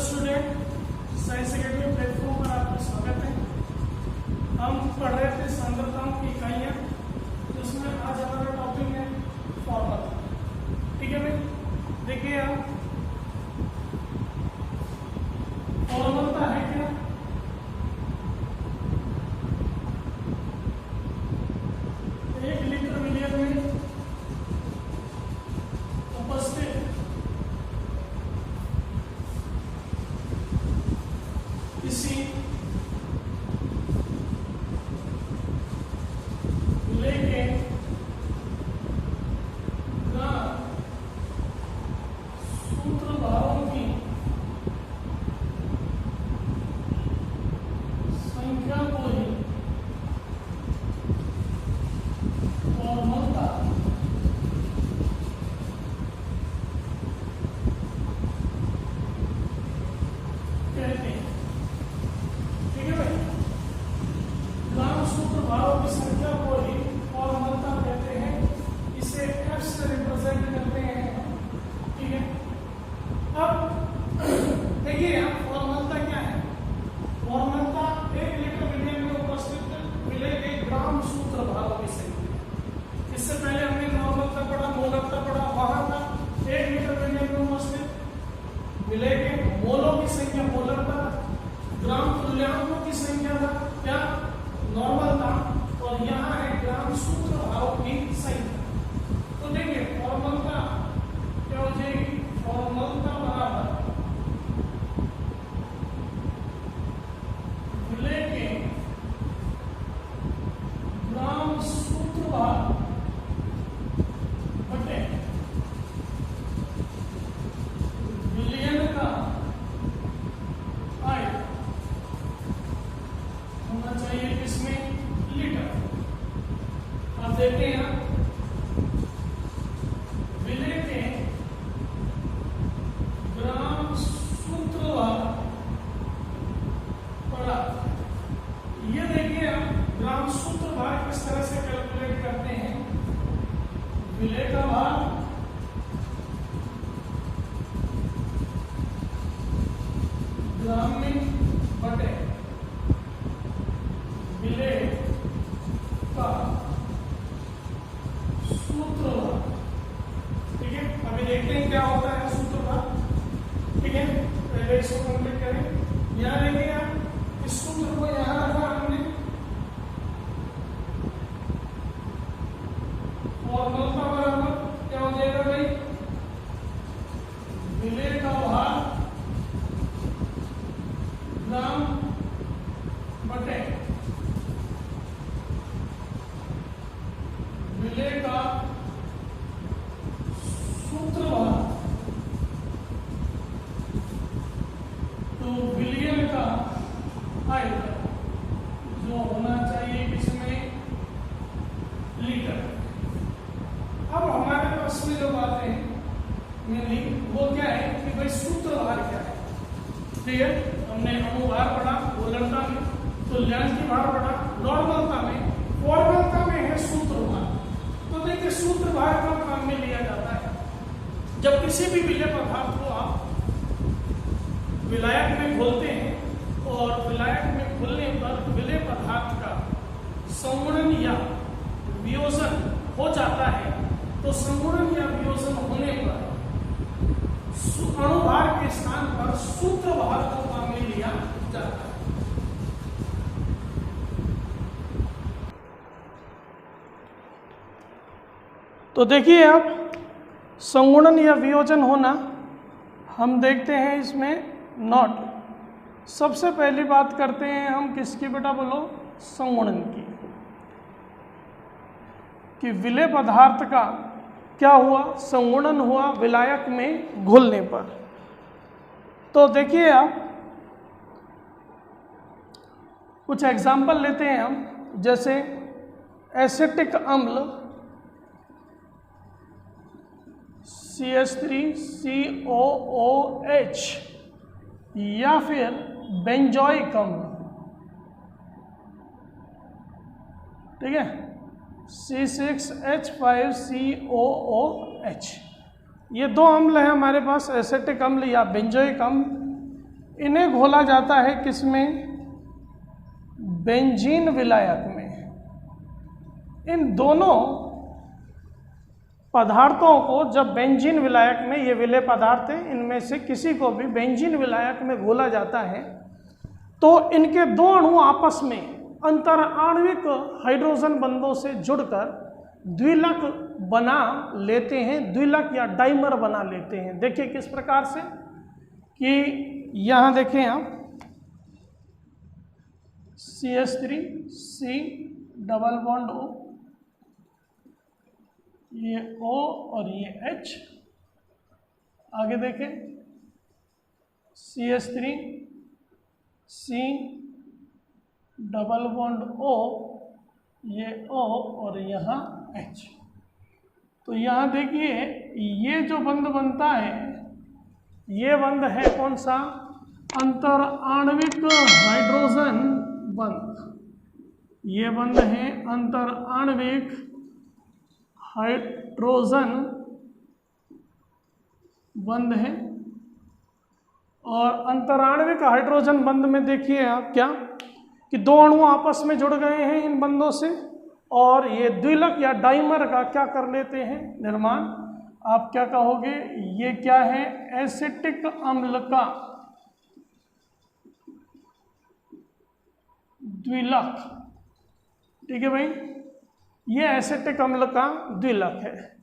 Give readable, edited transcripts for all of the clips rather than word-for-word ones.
Student, science academy platform पर आपका स्वागत है। हम पढ़ रहे थे सांद्रताओं की इकाइयाँ, जिसमें आज हमारा टॉपिक है फॉर्मूला। ठीक है भाई, देखिए आप फॉर्मूला है क्या? एक लीटर मिलियन में उपस्थित किसी लेके सूत्र भारों की संख्या को ही फॉर्मूला कहते हैं। ठीक है भाई, ग्राम सूत्र भारों की संख्या को ही फॉर्मूला कहते हैं। इसे F से रिप्रेजेंट करते हैं। ठीक है, अब देखिए यहाँ फॉर्मूला क्या है। फॉर्मूला 1 लीटर मिलियन में उपस्थित मिले गए ग्राम सूत्र भारों की संख्या। इससे पहले हमने नॉर्मलता पढ़ा, मोलकता पढ़ा। वहां था 1 लीटर मिलियन में उपस्थित मिले गए मोलों की संख्या मोलकता, ग्राम तुल्यांकों की संख्या था क्या, नॉर्मल था। और यहाँ है ग्राम सूत्र भारों की संख्या। तो देखिए फॉर्मूला क्या हो जाएगी, फॉर्मूला बराबर मिले के ग्राम सूत्र भार बटे मिलियन का आय होना चाहिए किसमें, लीटर। अब देखते हैं यहाँ विलय के ग्राम सूत्र भार पड़ा। ये देखिए आप ग्राम सूत्र भार किस तरह से कैलकुलेट करते हैं। विलय का भार ग्राम में बटे विलय का सूत्र भार। ठीक है, अभी देखते हैं क्या होता है सूत्र भार। ठीक है, पहले इसको कंप्लीट करें। यहाँ देखिए आप इस सूत्र को यहाँ रखा हमने, फॉर्मूला बराबर क्या हो जाएगा भाई, विलय का भार ग्राम बटे विलय का सूत्र भार। तो विलियन का आयतन जो होना चाहिए किसमें, लीटर। अब हमारे पास में जो बातें मिली वो क्या है कि भाई सूत्र भार क्या है। ठीक है, हमने अनुभार पढ़ा गोलनता में, तुल्यांक भार पढ़ा नॉर्मलता में, फॉर्मूला में है सूत्र भार। तो देखिए सूत्र भार कब काम में लिया जाता है, जब किसी भी विलय पदार्थ को आप विलायक में घोलते हैं और विलायक में घुलने पर विलय पदार्थ का संगुणन या वियोजन हो जाता है। तो संगुणन या वियोजन होने पर अणुभार के स्थान पर सूत्र भार को काम में लिया जाता है। तो देखिए आप संगुणन या वियोजन होना हम देखते हैं इसमें नॉट। सबसे पहली बात करते हैं हम किसकी बेटा, बोलो, संगुणन की। कि विलय पदार्थ का क्या हुआ, संगुणन हुआ विलायक में घुलने पर। तो देखिए आप कुछ एग्जाम्पल लेते हैं हम, जैसे एसिटिक अम्ल CH3COOH या फिर बेंजोइक अम्ल। ठीक है, C6H5COOH। ये दो अम्ल है हमारे पास, एसिटिक अम्ल या बेंजोइक अम्ल। इन्हें घोला जाता है किसमें? बेंजीन विलायक में। इन दोनों पदार्थों को जब बेंजीन विलायक में, ये विलेय पदार्थ हैं, इनमें से किसी को भी बेंजीन विलायक में घोला जाता है तो इनके दो अणु आपस में अंतर आणविक हाइड्रोजन बंधों से जुड़कर द्विलक बना लेते हैं, द्विलक या डाइमर बना लेते हैं। देखिए किस प्रकार से कि यहाँ देखें आप CH3 C double bond O, ये O और ये H। आगे देखें CH3 C double bond O, ये O और यहाँ H। तो यहाँ देखिए ये जो बंध बनता है, ये बंध है कौन सा? अंतर आणविक हाइड्रोजन बंध। ये बंध है अंतर आणविक हाइड्रोजन बंध है। और अंतराण्विक हाइड्रोजन बंध में देखिए आप क्या कि दो अणु आपस में जुड़ गए हैं इन बंधों से, और ये द्विलक या डाइमर का क्या कर लेते हैं? निर्माण। आप क्या कहोगे? ये क्या है? एसिटिक अम्ल का द्विलक। ठीक है भाई, ये एसिटिक अम्ल का द्विलक है।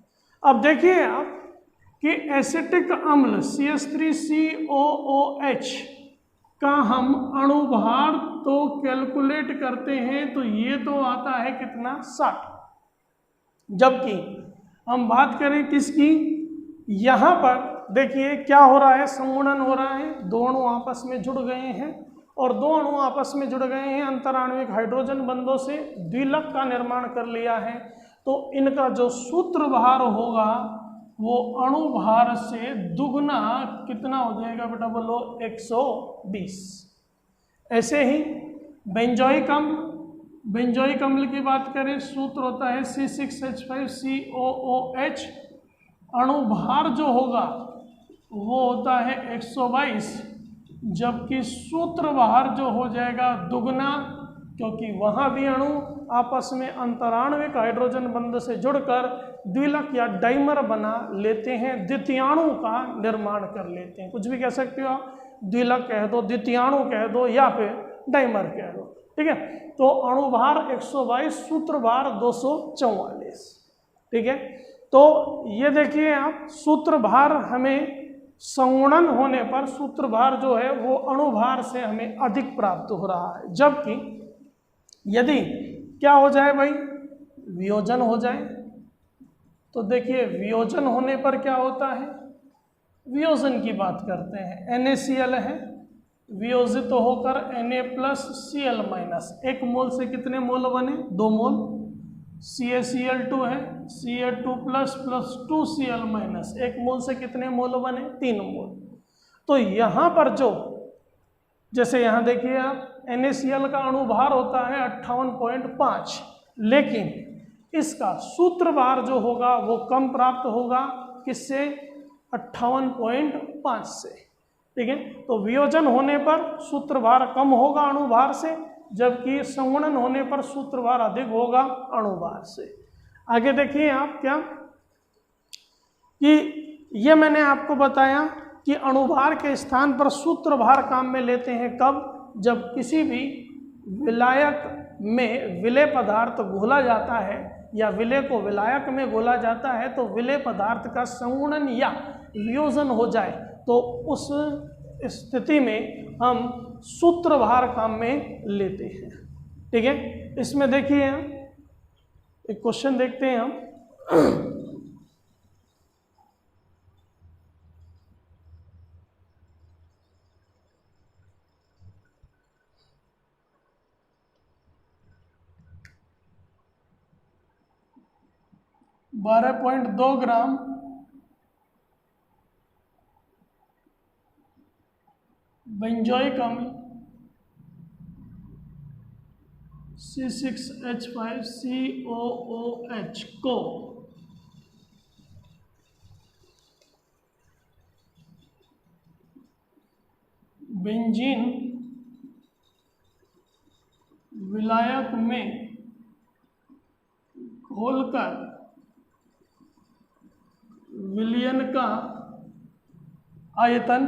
अब देखिए आप कि एसिटिक अम्ल CH3COOH का हम अणुभार तो कैलकुलेट करते हैं तो ये तो आता है कितना? 60। जबकि हम बात करें किसकी? यहाँ पर देखिए क्या हो रहा है? संगुणन हो रहा है, दो अणु आपस में जुड़ गए हैं और दो अणु आपस में जुड़ गए हैं अंतराण्विक हाइड्रोजन बंधों से द्विलक का निर्माण कर लिया है। तो इनका जो सूत्र भार होगा वो अणु भार से दुगना कितना हो जाएगा बेटा? बोलो 120। ऐसे ही बेंजोइक अम्ल, बेंजोइक अम्ल की बात करें, सूत्र होता है C6H5COOH। अणु भार जो होगा वो होता है 122, जबकि सूत्र भार जो हो जाएगा दुगना, क्योंकि वहाँ भी अणु आपस में अंतराण्विक हाइड्रोजन बंध से जुड़कर द्विलक या डाइमर बना लेते हैं, द्वितीयाणु का निर्माण कर लेते हैं। कुछ भी कह सकते हो आप, द्विलक कह दो, द्वितीयाणु कह दो या फिर डाइमर कह दो। ठीक है, तो अणुभार 122, सूत्र भार 244। ठीक है, तो ये देखिए आप, सूत्र भार हमें संगुणन होने पर सूत्र भार जो है वो अणुभार से हमें अधिक प्राप्त हो रहा है। जबकि यदि क्या हो जाए भाई? वियोजन हो जाए तो देखिए वियोजन होने पर क्या होता है? वियोजन की बात करते हैं। NaCl है, वियोजित तो होकर Na+Cl-। एक मोल से कितने मोल बने? 2 मोल। CaCl2 है, Ca2++2Cl-। एक मोल से कितने मोल बने? 3 मोल। तो यहाँ पर जो, जैसे यहाँ देखिए आप, NaCl का अणुभार होता है 58.5, लेकिन इसका सूत्र भार जो होगा वो कम प्राप्त होगा। किससे? 58.5 से। ठीक है, तो वियोजन होने पर सूत्र भार कम होगा अणुभार से, जबकि संगुणन होने पर सूत्र भार अधिक होगा अणुभार से। आगे देखिए आप क्या कि ये मैंने आपको बताया कि अणुभार के स्थान पर सूत्र भार काम में लेते हैं कब? जब किसी भी विलायक में विलेय पदार्थ घोला जाता है या विलेय को विलायक में घोला जाता है तो विलेय पदार्थ का संगुणन या वियोजन हो जाए तो उस स्थिति में हम सूत्र भार काम में लेते हैं। ठीक है, इसमें देखिए एक क्वेश्चन देखते हैं हम। $12.2 ग्राम बेंजोइक अम्ल C6H5COOH को बेंजीन विलायक में घोलकर विलयन का आयतन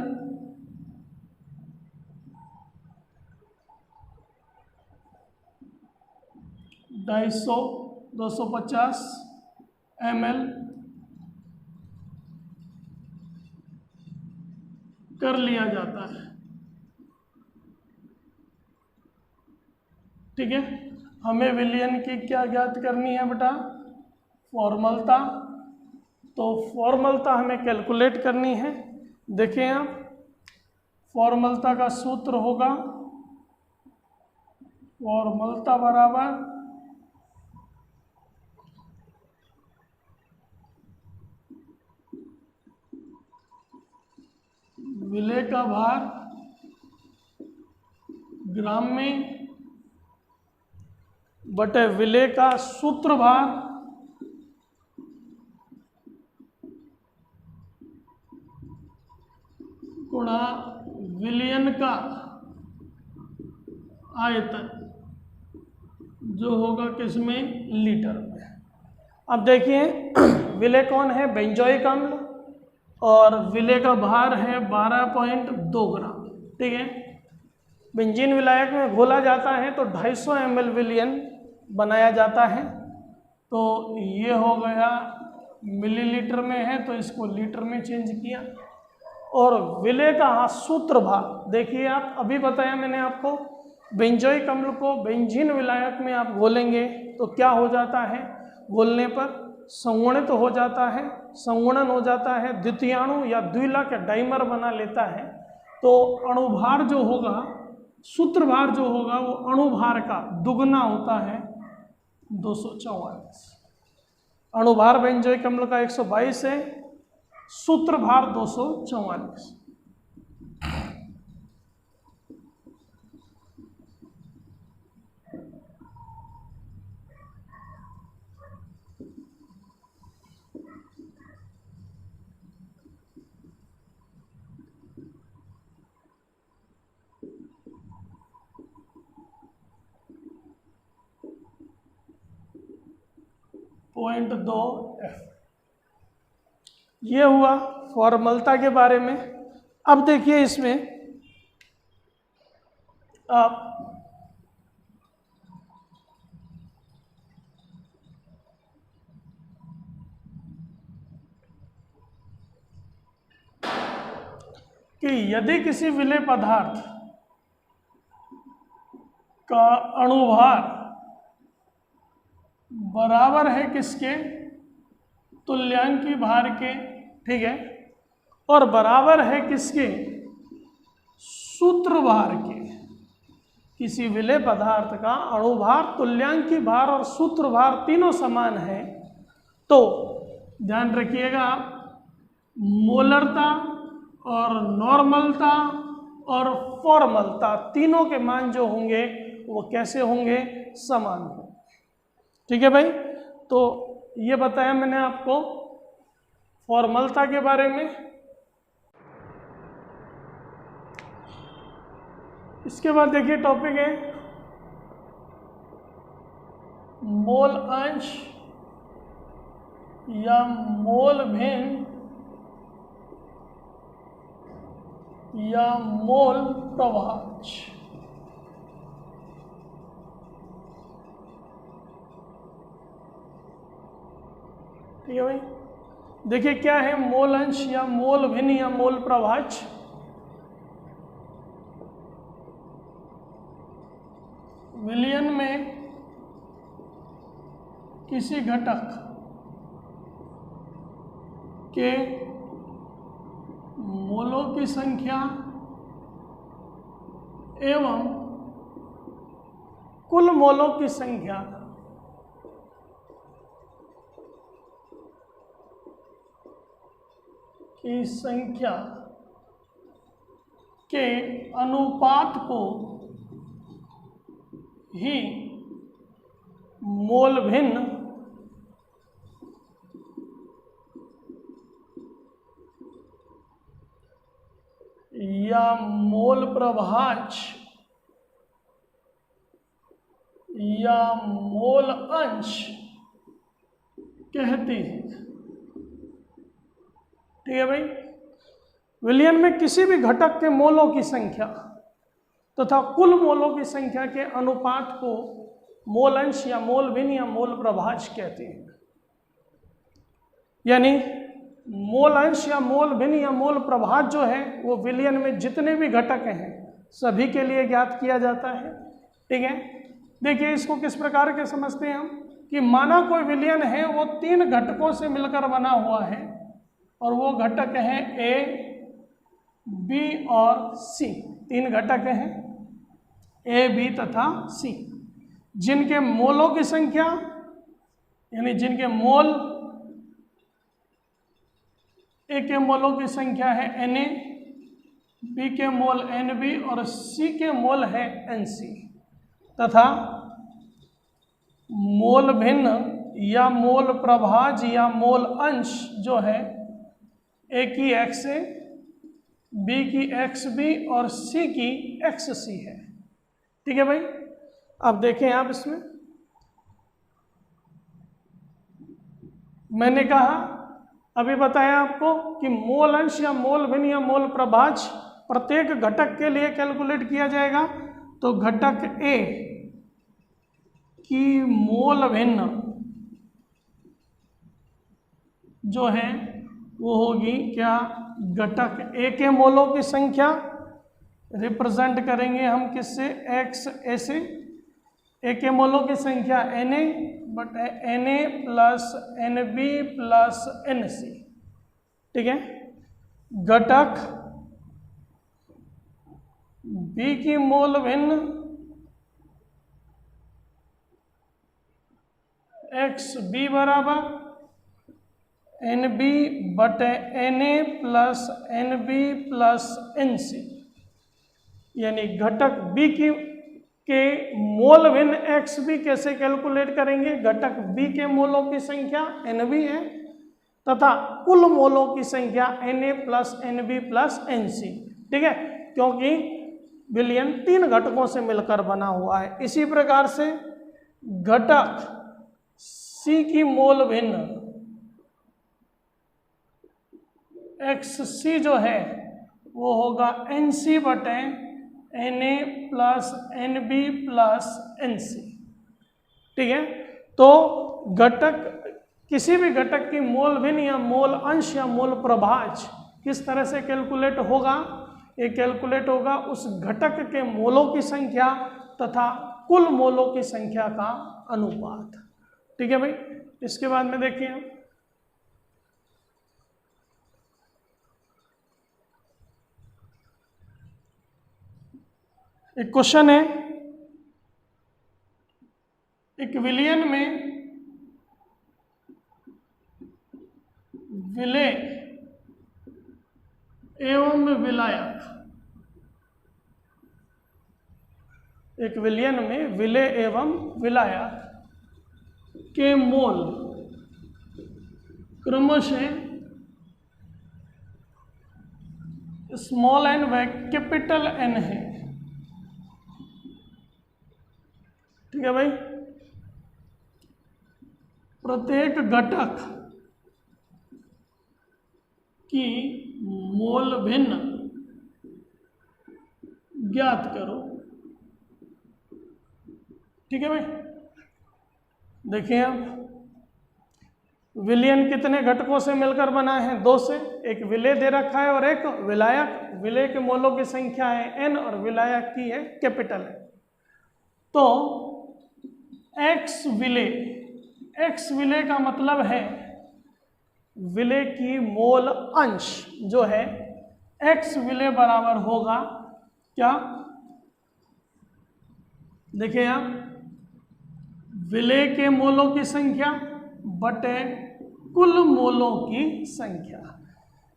250 ml कर लिया जाता है। ठीक है, हमें विलयन की क्या ज्ञात करनी है बेटा? फॉर्मलता। तो फॉर्मलता हमें कैलकुलेट करनी है। देखें आप, फॉर्मलता का सूत्र होगा फॉर्मलता बराबर विलेय का भार ग्राम में बटे विलेय का सूत्र भार गुणा विलयन का आयतन, जो होगा किसमें? लीटर में। अब देखिए, विलेय कौन है? बेंजोइक अम्ल, और विलेय का भार है 12.2 ग्राम। ठीक है, बेंजीन विलायक में घोला जाता है तो 250 ml विलयन बनाया जाता है। तो ये हो गया मिलीलीटर में है तो इसको लीटर में चेंज किया। और विलेय का सूत्र भार देखिए आप, अभी बताया मैंने आपको, बेंजोइक अम्ल को बेंजीन विलायक में आप घोलेंगे तो क्या हो जाता है? घोलने पर संगुणित हो जाता है, संगुणन हो जाता है, द्वितीयाणु या द्विलक या डाइमर बना लेता है। तो अणुभार जो होगा, सूत्र भार जो होगा, वो अणुभार का दुगना होता है, 244। अणुभार बेंजोइक अम्ल का 122 है, सूत्र भार 244। Point 2 F। ये हुआ फॉर्मलता के बारे में। अब देखिए इसमें आप कि यदि किसी विलेय पदार्थ का अणुभार बराबर है किसके? तुल्यांकी भार के। ठीक है, और बराबर है किसके? सूत्र भार के। किसी विलेय पदार्थ का अणुभार, तुल्यांकी भार और सूत्र भार तीनों समान है तो ध्यान रखिएगा आप, मोलरता और नॉर्मलता और फॉर्मलता तीनों के मान जो होंगे वो कैसे होंगे? समान होंगे। ठीक है भाई, तो ये बताया मैंने आपको फॉर्मलता के बारे में। इसके बाद देखिए टॉपिक है मोल अंश या मोल भिन्न या मोल प्रभाज। ठीक है भाई, देखिए क्या है मोल अंश या मोल भिन्न या मोल प्रभाज। विलयन में किसी घटक के मोलों की संख्या एवं कुल मोलों की संख्या के अनुपात को ही मोल भिन्न या मोल प्रभाज प्रभाज्य या मोल अंश कहते हैं। ठीक है भाई। विलयन में किसी भी घटक के मोलों की संख्या तथा कुल मोलों की संख्या के अनुपात को मोल अंश या मोल भिन्न या मोल प्रभाज्य कहते हैं। यानी मोल अंश या मोल भिन्न या मोल प्रभाज्य जो है वो विलयन में जितने भी घटक हैं सभी के लिए ज्ञात किया जाता है। ठीक है। देखिए इसको किस प्रकार के समझते हैं हम कि माना कोई विलयन है वो 3 घटकों से मिलकर बना हुआ है और वो घटक हैं ए, बी और सी। 3 घटक हैं ए, बी तथा सी, जिनके मोलों की संख्या यानी जिनके मोल ए के मोलों की संख्या है Na, बी के मोल Nb और सी के मोल है Nc, तथा मोल भिन्न या मोल प्रभाज्य या मोल अंश जो है ए की XA, बी की XB और सी की XC है। ठीक है भाई। अब देखें आप इसमें मैंने कहा अभी बताया आपको कि मोल अंश या मोल भिन्न या मोल प्रभाज्य प्रत्येक घटक के लिए कैलकुलेट किया जाएगा। तो घटक ए की मोल भिन्न जो है वो होगी क्या, घटक ए के मोलों की संख्या रिप्रेजेंट करेंगे हम किससे, एक्स ए से। ए के मोलों की संख्या Na but Na plus Nb plus Nc। ठीक है। घटक बी की मोल भिन्न एक्स बी बराबर Nb but Na plus Nb plus Nc, यानी घटक बी के मोल भिन्न एक्स बी कैसे कैलकुलेट करेंगे, घटक बी के मोलों की संख्या Nb है तथा कुल मोलों की संख्या Na plus Nb plus Nc। ठीक है, क्योंकि विलयन 3 घटकों से मिलकर बना हुआ है। इसी प्रकार से घटक C की मोल भिन्न XC जो है वो होगा Nc बटे Na plus Nb plus Nc। ठीक है। तो घटक किसी भी घटक की मोल भिन्न या मोल अंश या मोल प्रभाज्य किस तरह से कैलकुलेट होगा, ये कैलकुलेट होगा उस घटक के मोलों की संख्या तथा कुल मोलों की संख्या का अनुपात। ठीक है भाई। इसके बाद में देखिए हम एक क्वेश्चन है, एक विलयन में विलेय एवं विलायक, एक विलयन में विलेय एवं विलायक के मोल क्रमशः स्मॉल n व कैपिटल N है। ठीक है भाई। प्रत्येक घटक की मोल भिन्न ज्ञात करो। ठीक है भाई। देखिए आप विलयन कितने घटकों से मिलकर बना है, 2 से। एक विलेय दे रखा है और एक विलायक। विलेय के मोलों की संख्या है n और विलायक की है कैपिटल है। तो एक्स विलेय का मतलब है विलेय की मोल अंश जो है एक्स विलेय बराबर होगा क्या, देखिए आप विलेय के मोलों की संख्या बटे कुल मोलों की संख्या।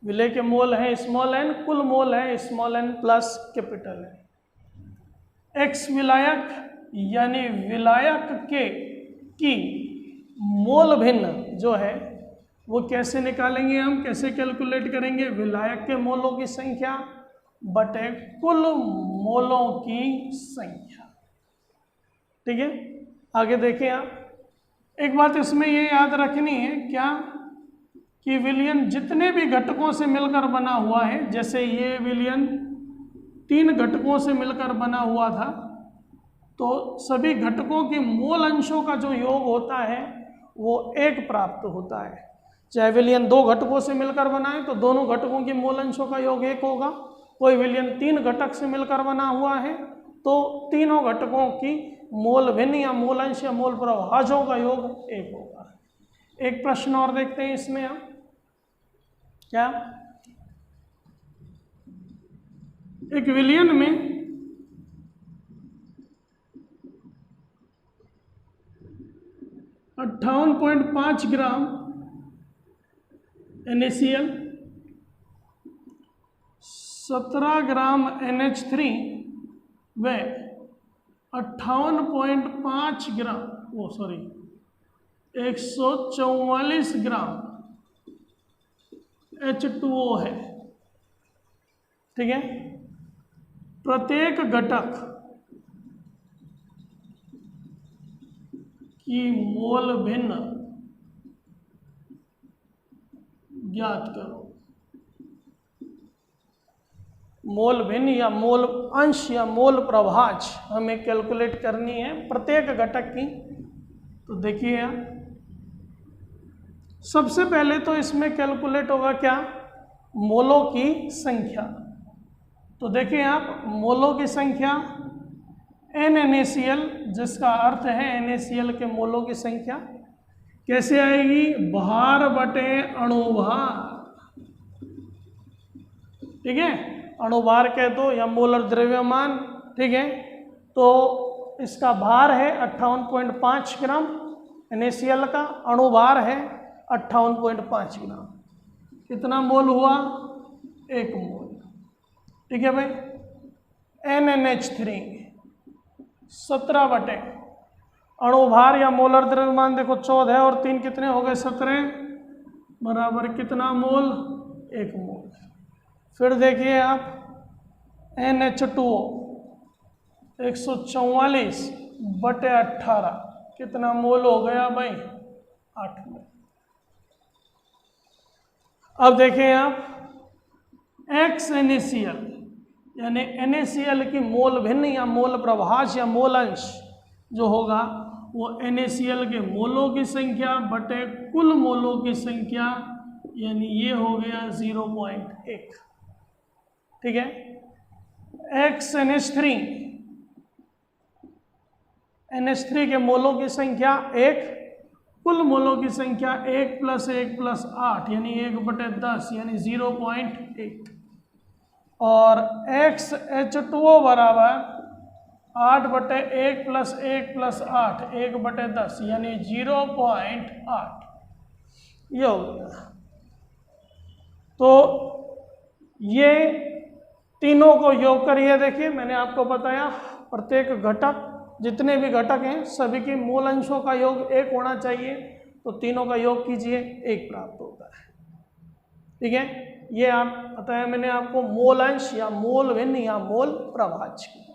विलेय के मोल है स्मॉल n, कुल मोल है स्मॉल n प्लस कैपिटल है। एक्स विलायक यानी विलायक की मोल भिन्न जो है वो कैसे निकालेंगे हम, कैसे कैलकुलेट करेंगे, विलायक के मोलों की संख्या बटे कुल मोलों की संख्या। ठीक है, आगे देखिए आप, एक बात इसमें ये याद रखनी है क्या कि विलयन जितने भी घटकों से मिलकर बना हुआ है, जैसे ये विलयन 3 घटकों से मिलकर बना हुआ था, तो सभी घटकों के मोल अंशों का जो योग होता है वो 1 प्राप्त होता है। चाहे विलयन 2 घटकों से मिलकर बना है तो दोनों घटकों के मोल अंशों का योग 1 होगा। कोई विलयन 3 घटक से मिलकर बना हुआ है तो तीनों घटकों की मोल भिन्न या मोल अंश या मोल प्रभाजों का योग 1 होगा। एक प्रश्न और देखते हैं इसमें हम, क्या एक विलयन में 58.5 ग्राम NaCl, 17 ग्राम NH3 व 58.5 ग्राम 144 ग्राम H2O है। ठीक है, प्रत्येक घटक की मोल भिन्न ज्ञात करो। मोल भिन्न या मोल अंश या मोल प्रभाज हमें कैलकुलेट करनी है प्रत्येक घटक की। तो देखिए यहाँ सबसे पहले तो इसमें कैलकुलेट होगा क्या, मोलों की संख्या। तो देखिए आप, मोलों की संख्या NaCl, जिसका अर्थ है NaCl के मोलों की संख्या कैसे आएगी, भार बटे अणुभार। ठीक है, अणुभार कह दो या मोलर द्रव्यमान। ठीक है, तो इसका भार है 58.5 ग्राम NaCl का, अणुभार है 58.5 ग्राम। कितना मोल हुआ, 1 मोल। ठीक है भाई, NaNH3 17 बटे अणुभार या मोलर द्रव्यमान देखो 14 और 3 कितने हो गए, 17 बराबर कितना मोल, 1 मोल। फिर देखिए आप NH2O 144 बटे 18 कितना मोल हो गया भाई, 8 मोल। अब देखिए आप XNaCl यानी NaCl की मोल भिन्न या मोल प्रभाज या मोल अंश जो होगा वो NaCl के मोलों की संख्या बटे कुल मोलों की संख्या, यानी ये हो गया 0.1। ठीक है, NH3 के मोलों की संख्या 1, कुल मोलों की संख्या 1 + 1 + 8 यानी 1/10 यानी 0.8, और XH2O बराबर 8 बटे 1 + 1 + 8 1/10 यानी 0.8 ये हो गया। तो ये तीनों को योग करिए। देखिए मैंने आपको बताया प्रत्येक घटक, जितने भी घटक हैं सभी के मूल अंशों का योग 1 होना चाहिए, तो तीनों का योग कीजिए 1 प्राप्त होता है। ठीक है, ये आप बताया मैंने आपको मोल अंश या मोल भिन्न या मोल प्रभाज की।